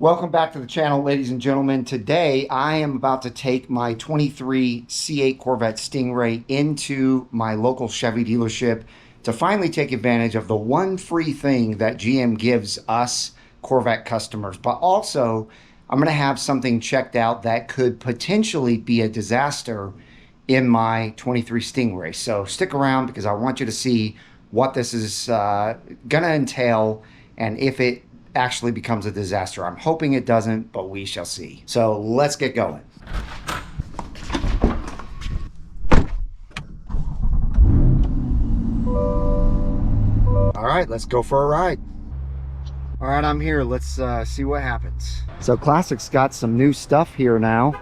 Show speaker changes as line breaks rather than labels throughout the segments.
Welcome back to the channel, ladies and gentlemen. Today, I am about to take my 23 C8 Corvette Stingray into my local Chevy dealership to finally take advantage of the one free thing that GM gives us Corvette customers. But also, I'm going to have something checked out that could potentially be a disaster in my 23 Stingray. So stick around because I want you to see what this is going to entail and if it actually becomes a disaster. I'm hoping it doesn't, but we shall see. So let's get going. All right, let's go for a ride. All right, I'm here. Let's see what happens. So Classic's got some new stuff here now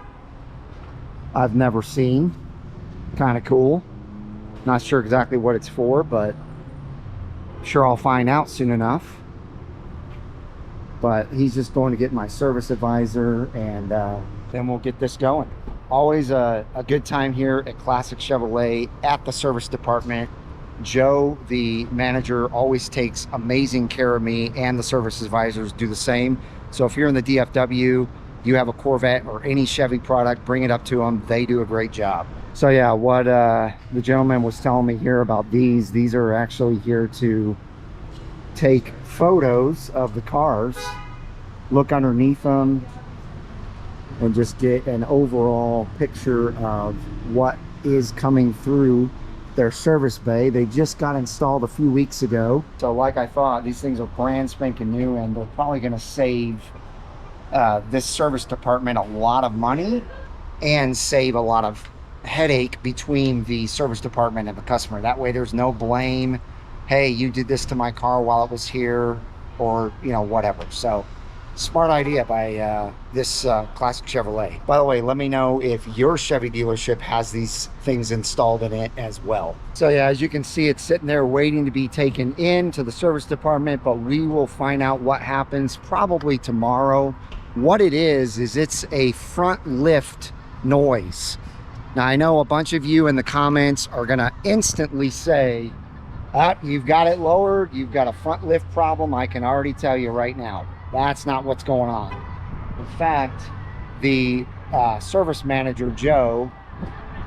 I've never seen. Kind of cool. Not sure exactly what it's for, but I'm sure I'll find out soon enough. But he's just going to get my service advisor, and then we'll get this going. Always a good time here at Classic Chevrolet at the service department. Joe, the manager, always takes amazing care of me, and the service advisors do the same. So if you're in the DFW, you have a Corvette or any Chevy product, bring it up to them. They do a great job. So yeah, what the gentleman was telling me here about these are actually here to take photos of the cars, look underneath them, and just get an overall picture of what is coming through their service bay. They just got installed a few weeks ago. So like I thought, these things are brand spanking new, and they're probably going to save this service department a lot of money and save a lot of headache between the service department and the customer. That way there's no blame. Hey, you did this to my car while it was here, or whatever. So smart idea by this Classic Chevrolet. By the way, let me know if your Chevy dealership has these things installed in it as well. So yeah, as you can see, it's sitting there waiting to be taken into the service department, but we will find out what happens probably tomorrow. What it is it's a front lift noise. Now I know a bunch of you in the comments are gonna instantly say, you've got it lowered, you've got a front lift problem. I can already tell you right now, that's not what's going on. In fact, the service manager, Joe,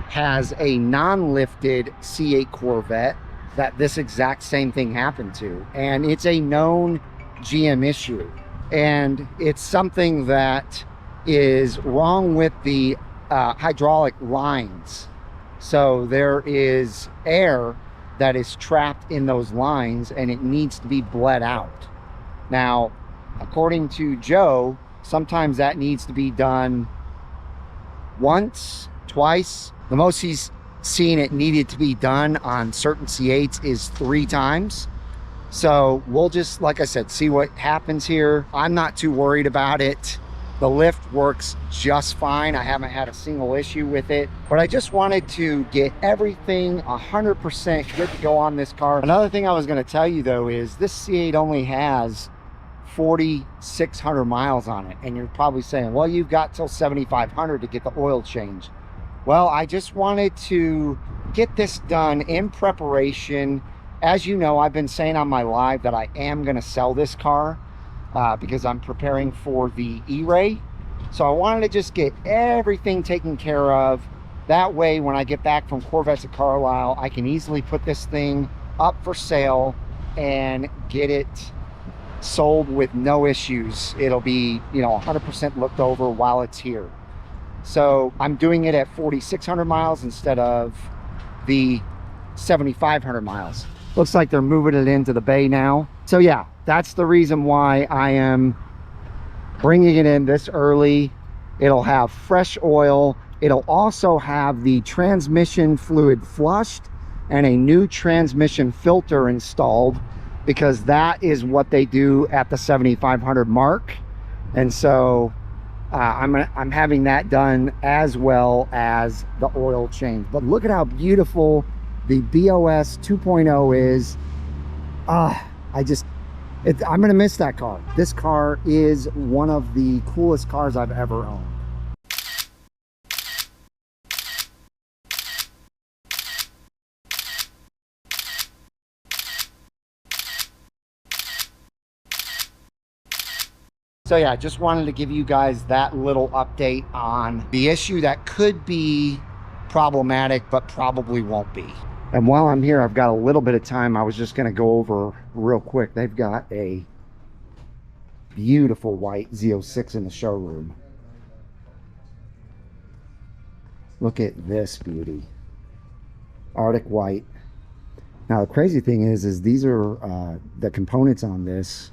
has a non-lifted C8 Corvette that this exact same thing happened to. And it's a known GM issue. And it's something that is wrong with the hydraulic lines. So there is air that is trapped in those lines, and it needs to be bled out. Now, according to Joe, sometimes that needs to be done once, twice. The most he's seen it needed to be done on certain C8s is 3 times. So we'll just, like I said, see what happens here. I'm not too worried about it. The lift works just fine. I haven't had a single issue with it, but I just wanted to get everything 100% good to go on this car. Another thing I was going to tell you though is this C8 only has 4,600 miles on it. And you're probably saying, well, you've got till 7,500 to get the oil change. Well, I just wanted to get this done in preparation. As you know, I've been saying on my live that I am going to sell this car. Because I'm preparing for the E-Ray. So I wanted to just get everything taken care of. That way, when I get back from Corvettes at Carlisle, I can easily put this thing up for sale and get it sold with no issues. It'll be, 100% looked over while it's here. So I'm doing it at 4,600 miles instead of the 7,500 miles. Looks like they're moving it into the bay now. So yeah, that's the reason why I am bringing it in this early. It'll have fresh oil. It'll also have the transmission fluid flushed and a new transmission filter installed, because that is what they do at the 7,500 mark. And so I'm having that done, as well as the oil change. But look at how beautiful the BOS 2.0 is. I'm gonna miss that car. This car is one of the coolest cars I've ever owned. So yeah, just wanted to give you guys that little update on the issue that could be problematic, but probably won't be. And while I'm here, I've got a little bit of time. I was just going to go over real quick. They've got a beautiful white Z06 in the showroom. Look at this beauty. Arctic white. Now the crazy thing is these are the components on this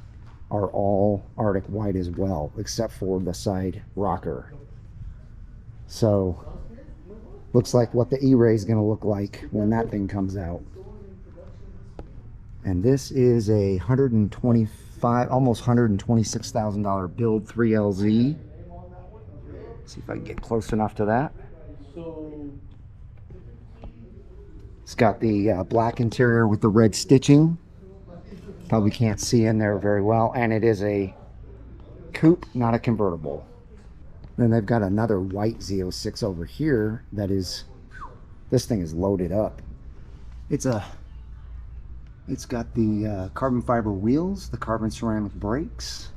are all Arctic white as well, except for the side rocker. So looks like what the E-Ray is going to look like when that thing comes out. And this is a almost $126,000 build 3LZ. See if I can get close enough to that. It's got the black interior with the red stitching. Probably can't see in there very well. And it is a coupe, not a convertible. Then they've got another white Z06 over here that is, this thing is loaded up. It's got the carbon fiber wheels, the carbon ceramic brakes,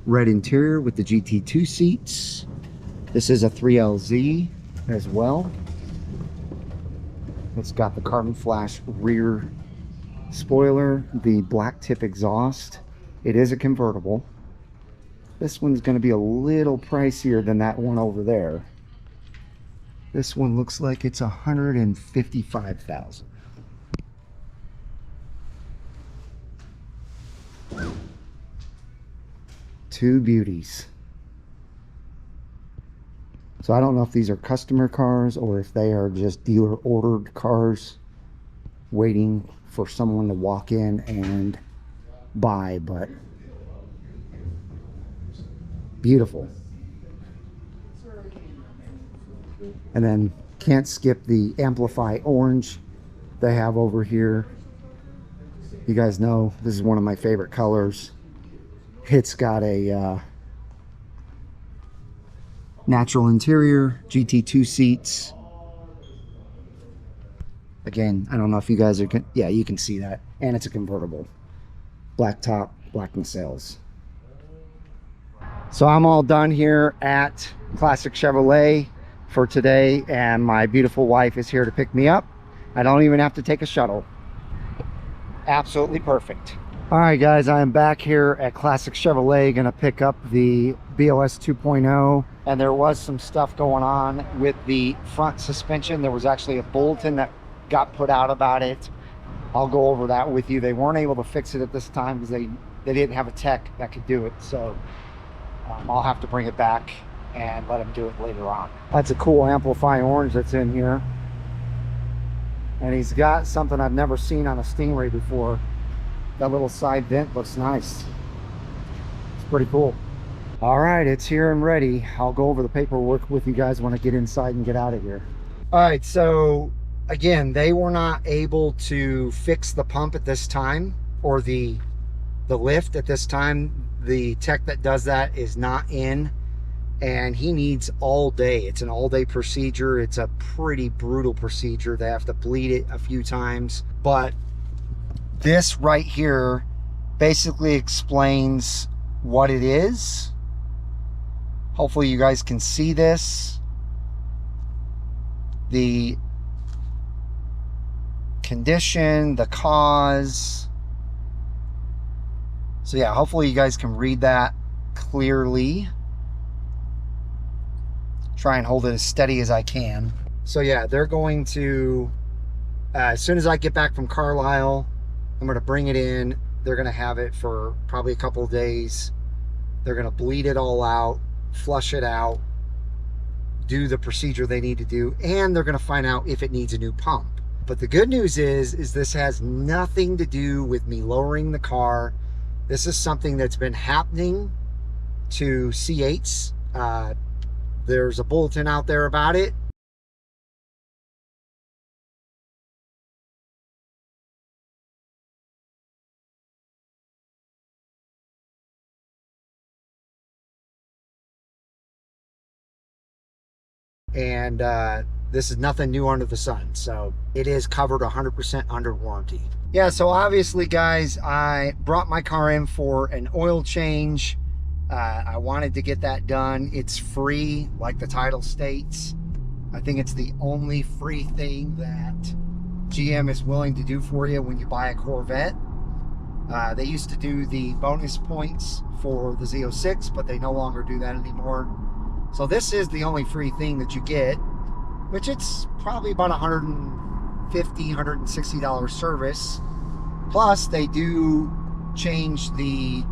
red interior with the GT2 seats. This is a 3LZ as well. It's got the carbon flash rear spoiler, the black tip exhaust. It is a convertible. This one's going to be a little pricier than that one over there. This one looks like it's $155,000. Two beauties. So I don't know if these are customer cars or if they are just dealer ordered cars waiting for someone to walk in and buy, but beautiful. And then can't skip the Amplify orange they have over here. You guys know this is one of my favorite colors. It's got a natural interior, GT2 seats. Again, I don't know if you guys are, yeah, you can see that. And it's a convertible. Black top, black nacelles. So I'm all done here at Classic Chevrolet for today, and my beautiful wife is here to pick me up. I don't even have to take a shuttle. Absolutely perfect. All right, guys, I am back here at Classic Chevrolet, gonna pick up the BOS 2.0, and there was some stuff going on with the front suspension. There was actually a bulletin that got put out about it. I'll go over that with you. They weren't able to fix it at this time because they didn't have a tech that could do it, so I'll have to bring it back and let them do it later on. That's a cool Amplify orange that's in here, and he's got something I've never seen on a Stingray before. That little side vent looks nice. It's pretty cool. All right, it's here and ready. I'll go over the paperwork with you guys when I get inside and get out of here. All right, so again, they were not able to fix the pump at this time, or the lift at this time. The tech that does that is not in, and he needs all day. It's an all-day procedure. It's a pretty brutal procedure. They have to bleed it a few times, but this right here basically explains what it is. Hopefully you guys can see this. The condition, the cause. So yeah, hopefully you guys can read that clearly. Try and hold it as steady as I can. So yeah, they're going to, as soon as I get back from Carlisle, I'm going to bring it in. They're going to have it for probably a couple of days. They're going to bleed it all out, flush it out, do the procedure they need to do, and they're going to find out if it needs a new pump. But the good news is this has nothing to do with me lowering the car. This is something that's been happening to C8s. There's a bulletin out there about it. And This is nothing new under the sun. So it is covered 100% under warranty. Yeah, so obviously, guys, I brought my car in for an oil change. I wanted to get that done. It's free, like the title states. I think it's the only free thing that GM is willing to do for you when you buy a Corvette. They used to do the bonus points for the Z06, but they no longer do that anymore. So this is the only free thing that you get, which it's probably about $150, $160 service. Plus, they do change the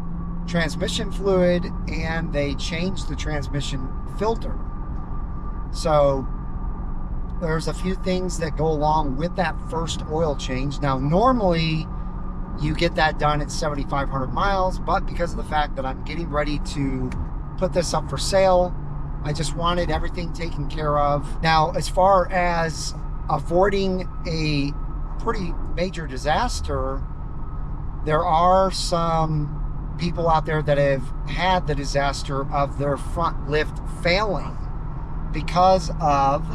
transmission fluid and they change the transmission filter. So there's a few things that go along with that first oil change. Now, normally you get that done at 7,500 miles, but because of the fact that I'm getting ready to put this up for sale, I just wanted everything taken care of. Now, as far as avoiding a pretty major disaster, there are some people out there that have had the disaster of their front lift failing because of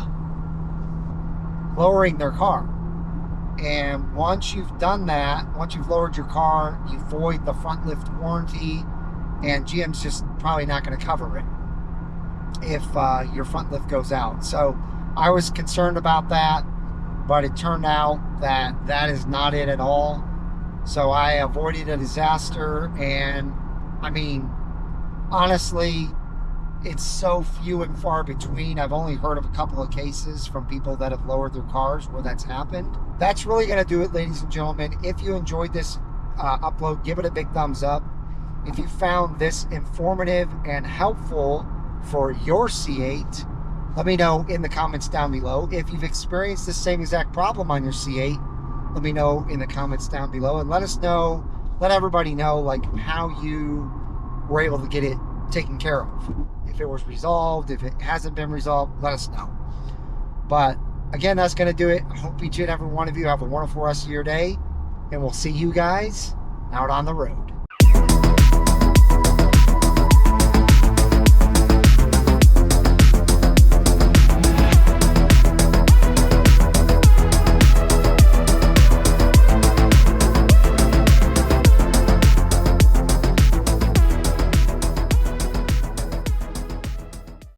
lowering their car. And once you've done that, once you've lowered your car, you void the front lift warranty, and GM's just probably not going to cover it if your front lift goes out. So I was concerned about that, but it turned out that that is not it at all. So I avoided a disaster, and I mean, honestly, it's so few and far between. I've only heard of a couple of cases from people that have lowered their cars where that's happened. That's really going to do it, ladies and gentlemen. If you enjoyed this upload, give it a big thumbs up. If you found this informative and helpful for your C8, let me know in the comments down below. If you've experienced the same exact problem on your C8, let me know in the comments down below, and let us know, let everybody know, like, how you were able to get it taken care of. If it was resolved, if it hasn't been resolved, let us know. But again, that's going to do it. I hope each and every one of you have a wonderful rest of your day, and we'll see you guys out on the road.